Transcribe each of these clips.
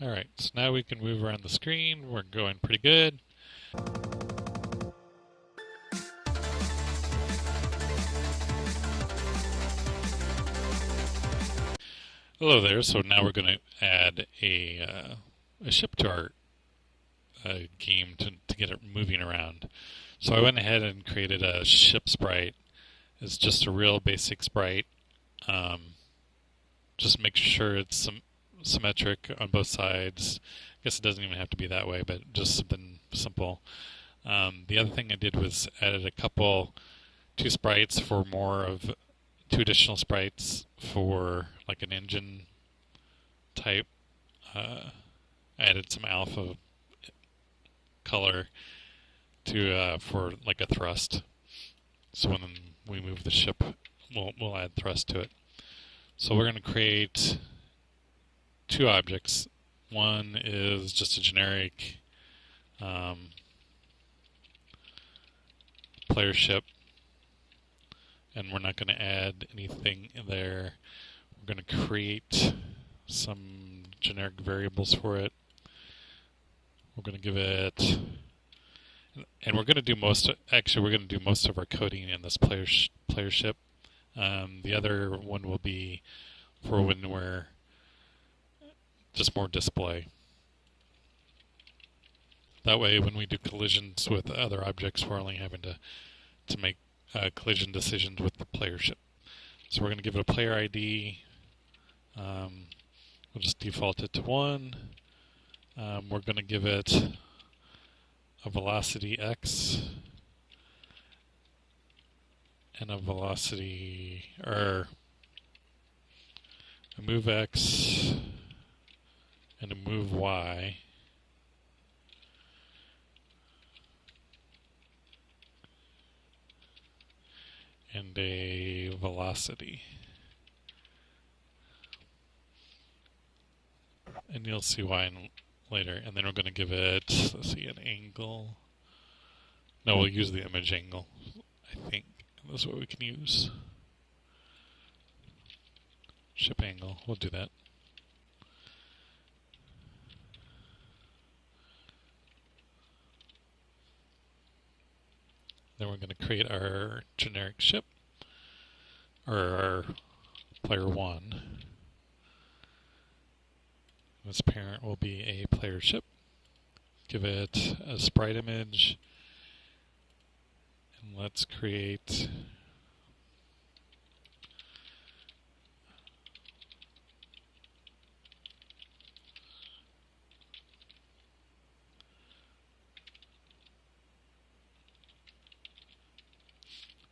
Alright, so now we can move around the screen. We're going pretty good. Hello there, so now we're going to add a ship to our game to get it moving around. So I went ahead and created a ship sprite. It's just a real basic sprite. Just make sure it's symmetric on both sides. I guess it doesn't even have to be that way, but just something simple. The other thing I did was added two sprites for two additional sprites for like an engine type. I added some alpha color for like a thrust. So when we move the ship, we'll add thrust to it. So we're going to create two objects. One is just a generic player ship, and we're not going to add anything in there. We're going to create some generic variables for it. We're going to give it, and we're going to do we're going to do most of our coding in this player ship. The other one will be for when we're just more display. That way, when we do collisions with other objects, we're only having to make collision decisions with the player ship. So we're going to give it a player ID. We'll just default it to 1. We're going to give it a velocity x and a velocity, or a move x and a move y. And a velocity. And you'll see why later. And then we're going to give it, let's see, an angle. No, we'll use the image angle, I think. That's what we can use. Ship angle, we'll do that. Then we're going to create our generic ship, or our player 1. This parent will be a player ship. Give it a sprite image, and let's create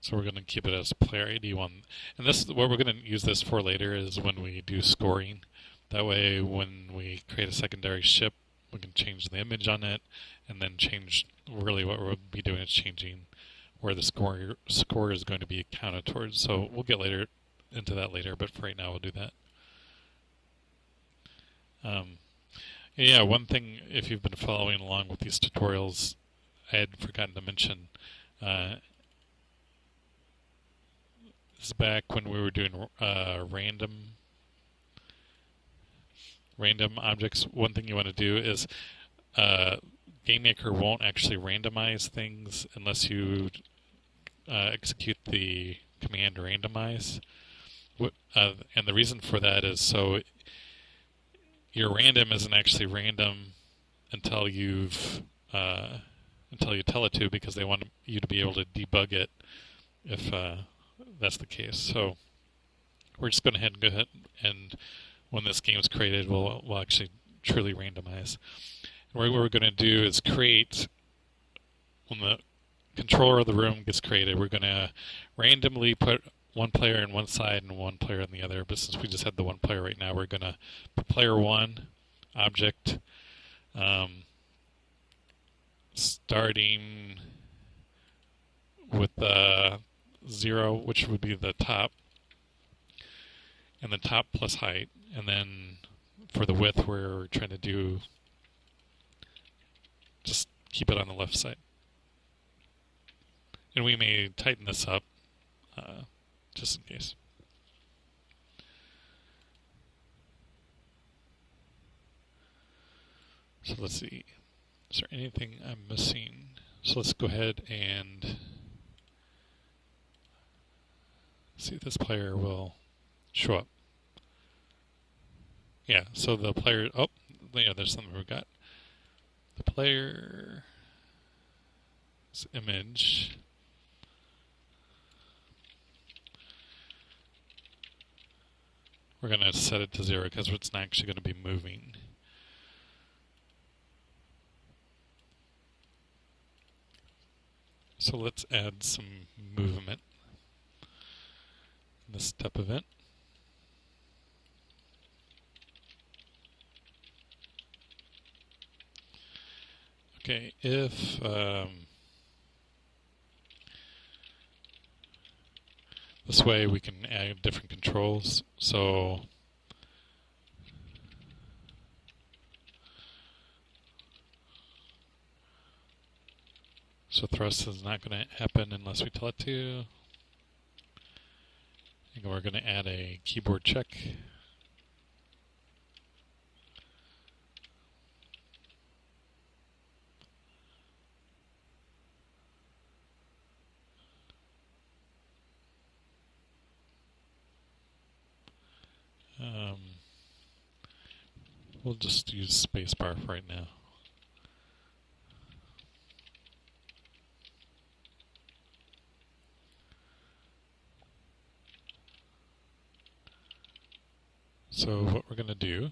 So we're going to keep it as player ID 1. And this, what we're going to use this for later is when we do scoring. That way, when we create a secondary ship, we can change the image on it, and then change, really what we'll be doing is changing where the score is going to be counted towards. So we'll get into that later, but for right now we'll do that. Yeah, one thing, if you've been following along with these tutorials, I had forgotten to mention, this is back when we were doing random objects. One thing you want to do is GameMaker won't actually randomize things unless you execute the command randomize. And the reason for that is so your random isn't actually random until you tell it to, because they want you to be able to debug it if that's the case. So we're just going to go ahead and when this game is created, we'll actually truly randomize. And what we're going to do is create, when the controller of the room gets created, we're going to randomly put one player on one side and one player on the other. But since we just had the one player right now, we're going to put player 1 object starting with 0, which would be the top, and the top plus height. And then for the width, we're trying to do, just keep it on the left side. And we may tighten this up just in case. So let's see. Is there anything I'm missing? So let's go ahead and see if this player will show up. Yeah, so the player, oh, yeah, there's something we got. The player's image. We're going to set it to 0 because it's not actually going to be moving. So let's add some movement in this step event. Okay, if this way we can add different controls. So thrust is not going to happen unless we tell it to. And we're going to add a keyboard check. We'll just use spacebar for right now. So what we're going to do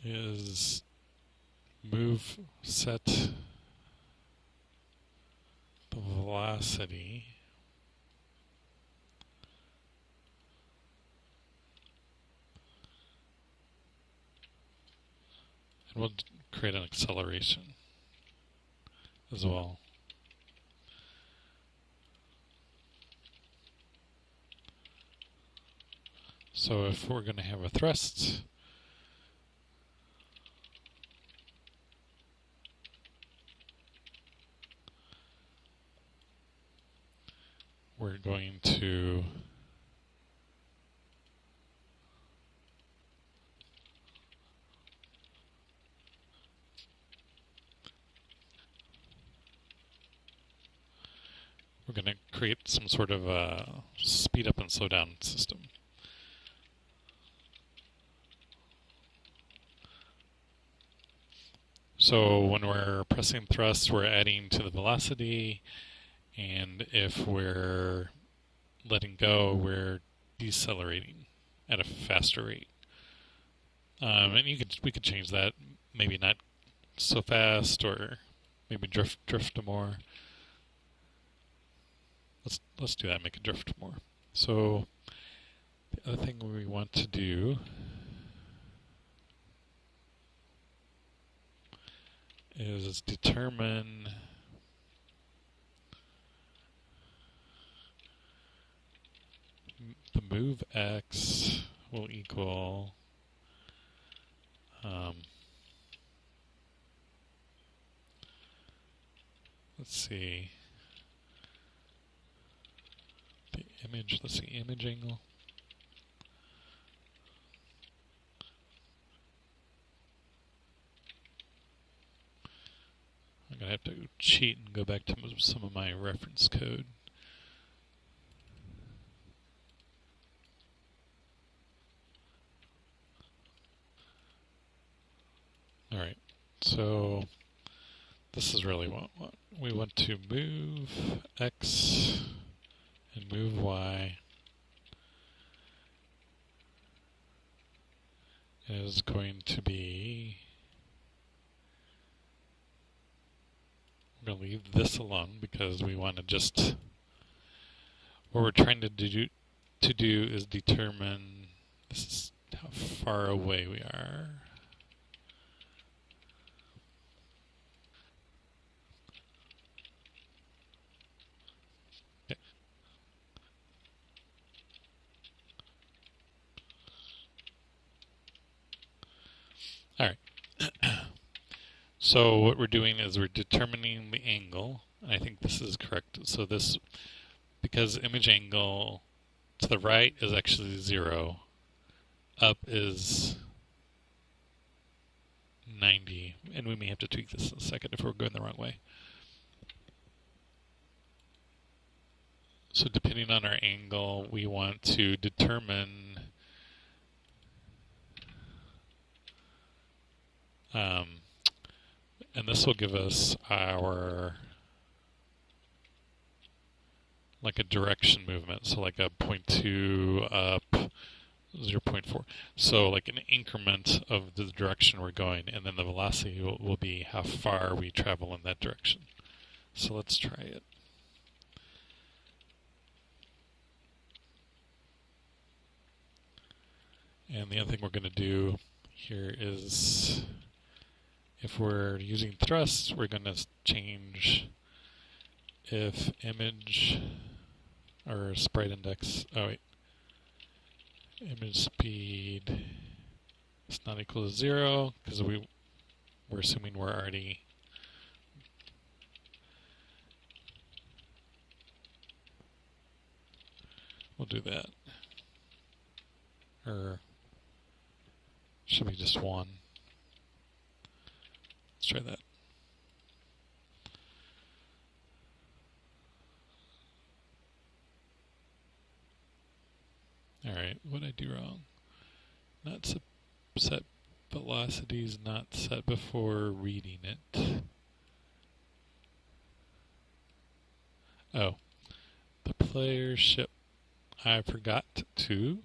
is set the velocity and we'll create an acceleration as well. So if we're going to have a thrust, we're going to create some sort of speed up and slow down system. So when we're pressing thrust, we're adding to the velocity, and if we're letting go, we're decelerating at a faster rate. And we could change that, maybe not so fast, or maybe drift more. Let's do that. Make it drift more. So the other thing we want to do is determine the move x will equal let's see, the image, let's see, image angle. I'm going to have to cheat and go back to some of my reference code. Alright, so this is really what we want to move x and move y is going to be, we're going to leave this alone because we want to just, what we're trying to do is determine, this is how far away we are. Okay. All right. So what we're doing is we're determining the angle. I think this is correct. So this, because image angle to the right is actually 0, up is 90, and we may have to tweak this in a second if we're going the wrong way. So depending on our angle, we want to determine and this will give us our like a direction movement, so like a 0.2 up, 0.4. So like an increment of the direction we're going, and then the velocity will be how far we travel in that direction. So let's try it. And the other thing we're going to do here is, if we're using thrust, we're going to change if image or sprite index, image speed is not equal to 0, because we're assuming we're already we'll do that. Or should be just 1. Let's try that. Alright, what did I do wrong? Not set velocities, not set before reading it. Oh, the player ship. I forgot to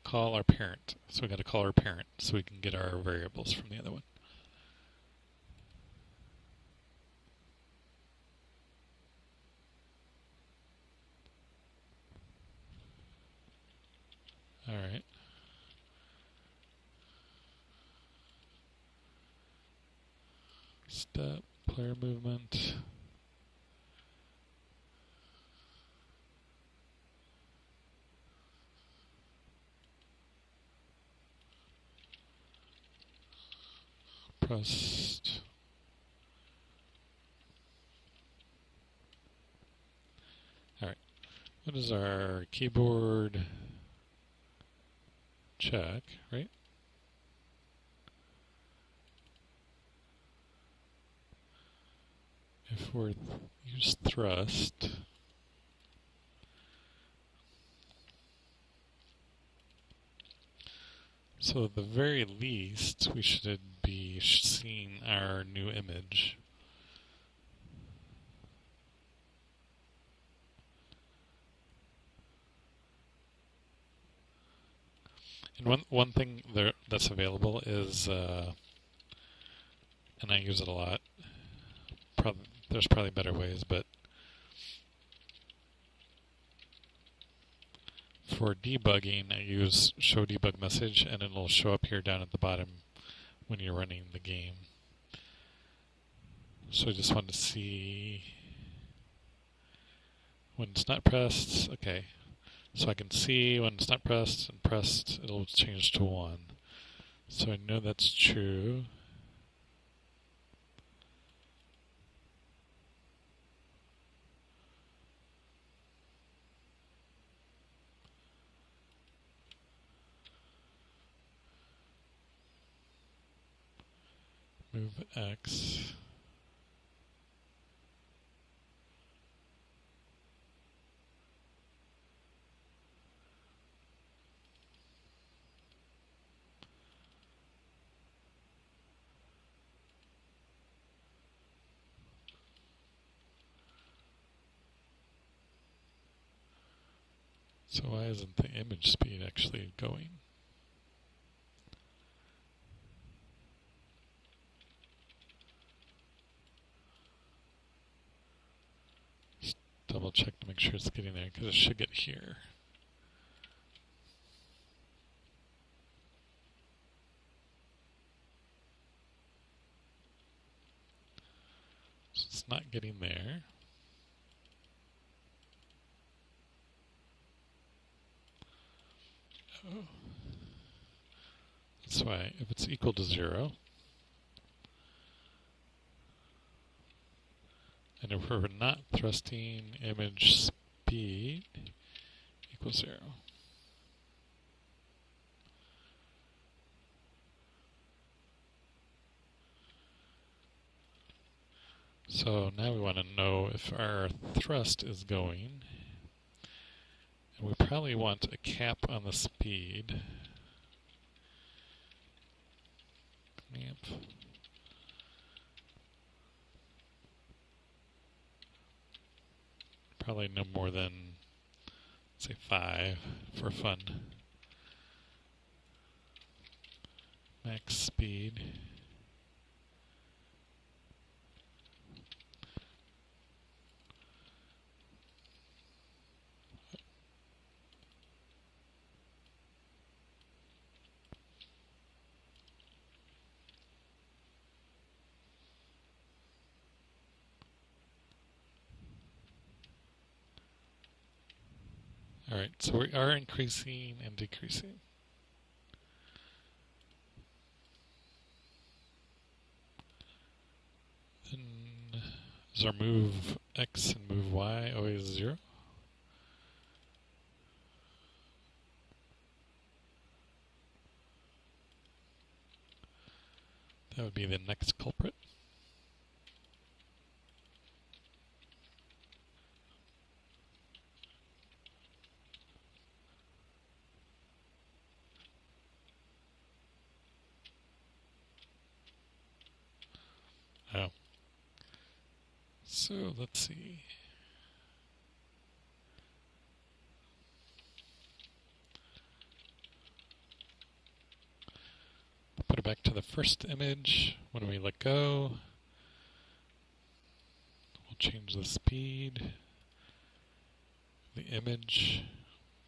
call our parent. So we got to call our parent so we can get our variables from the other one. All right. Step, player movement. Pressed. All right. What is our keyboard check, right? If we use thrust, so at the very least, we should be seeing our new image. And one thing that's available is, and I use it a lot, there's probably better ways, but for debugging, I use show debug message, and it'll show up here down at the bottom when you're running the game. So I just wanted to see when it's not pressed. Okay, so I can see when it's not pressed, and pressed, it'll change to 1. So I know that's true. Move X. So why isn't the image speed actually going? Just double check to make sure it's getting there, because it should get here. So it's not getting there. Oh. That's why, if it's equal to 0, and if we're not thrusting, image speed equals 0. So now we want to know if our thrust is going. And we probably want a cap on the speed. Clamp. Probably no more than, say, 5 for fun. Max speed. Alright, so we are increasing and decreasing. Then is our move X and move Y always 0? That would be the next culprit. Oh. So let's see. Put it back to the first image. When we let go, we'll change the speed, the image,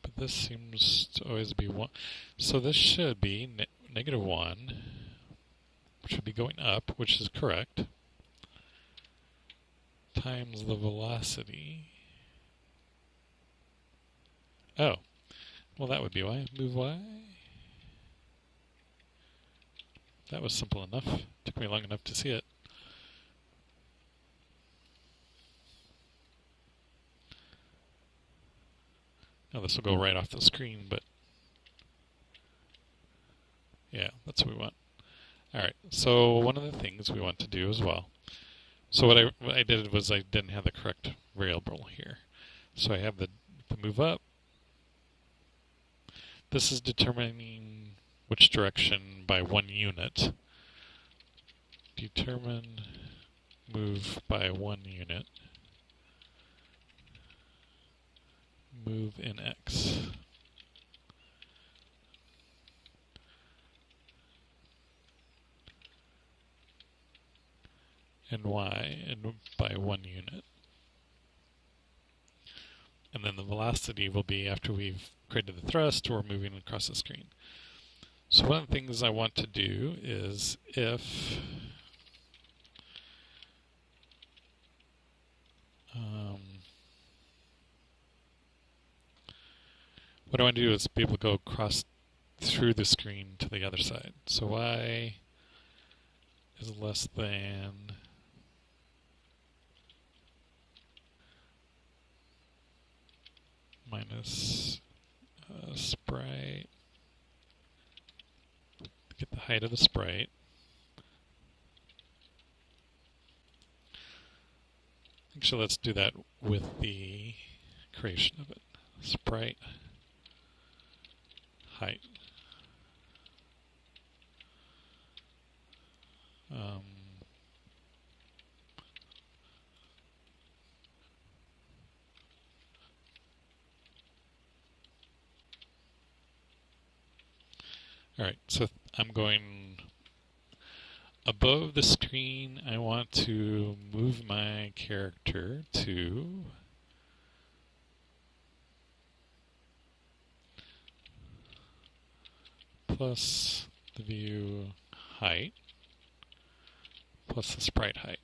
but this seems to always be 1. So this should be negative 1, should be going up, which is correct, times the velocity. Oh, well that would be Y. Move Y. That was simple enough. Took me long enough to see it. Now this will go right off the screen, but yeah, that's what we want. Alright, so one of the things we want to do as well. So what I did was I didn't have the correct variable here. So I have the move up. This is determining which direction by 1 unit. Determine move by 1 unit. Move in X. And Y and by 1 unit. And then the velocity will be after we've created the thrust or moving across the screen. So one of the things I want to do is if what I want to do is be able to go across through the screen to the other side. So Y is less than minus sprite. Get the height of the sprite. Actually, let's do that with the creation of it. Sprite height. Alright, so I'm going above the screen. I want to move my character to plus the view height plus the sprite height.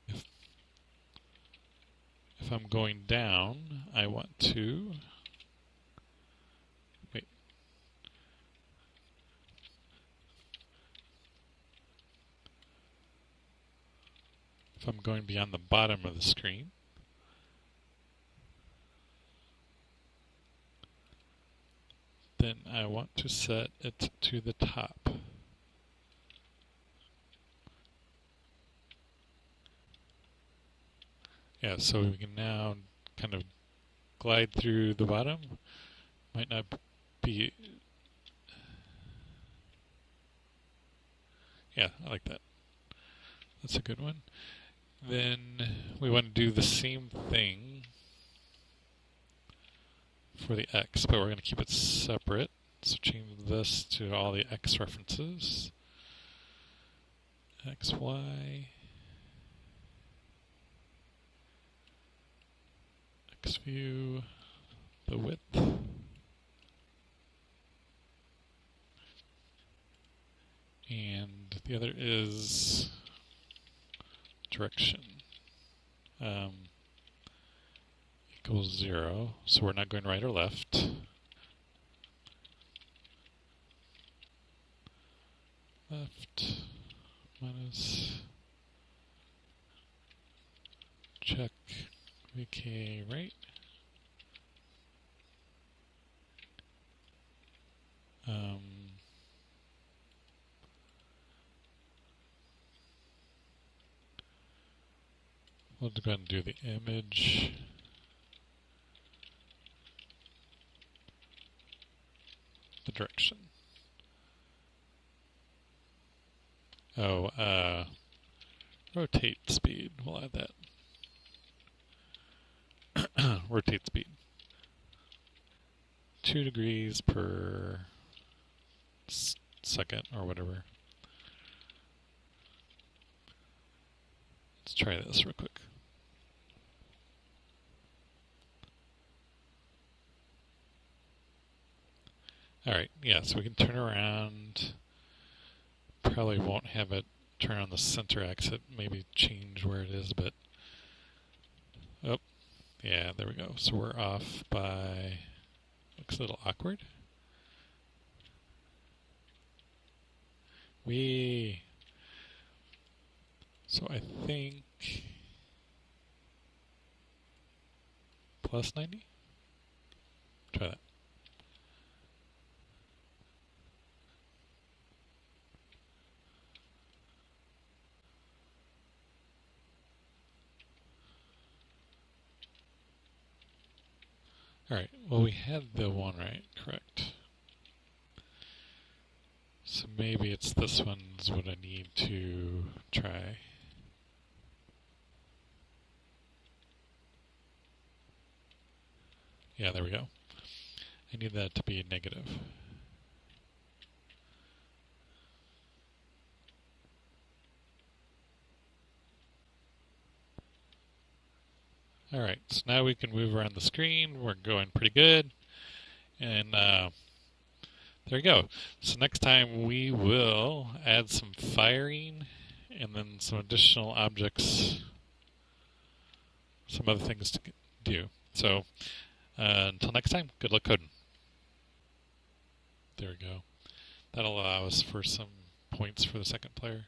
If I'm going down, I want to wait. If I'm going beyond the bottom of the screen, then I want to set it to the top. Yeah, so we can now kind of glide through the bottom. Might not be... Yeah, I like that. That's a good one. Then we want to do the same thing for the X, but we're going to keep it separate. So change this to all the X references. X, Y, X view, the width. And the other is direction. Equals 0, so we're not going right or left. Left minus check VK right. We'll go ahead and do the image. The direction. Oh, rotate speed. We'll add that. Rotate speed. 2 degrees per second or whatever. Let's try this real quick. Alright, yeah, so we can turn around. Probably won't have it turn on the center axis, maybe change where it is, but... Oh, yeah, there we go. So we're off by... Looks a little awkward. So I think... Plus 90? Try that. Alright, well we had the one right, correct. So maybe it's this one's what I need to try. Yeah, there we go. I need that to be negative. Alright, so now we can move around the screen. We're going pretty good. And there we go. So next time we will add some firing and then some additional objects, some other things to do. So until next time, good luck coding. There we go. That'll allow us for some points for the second player.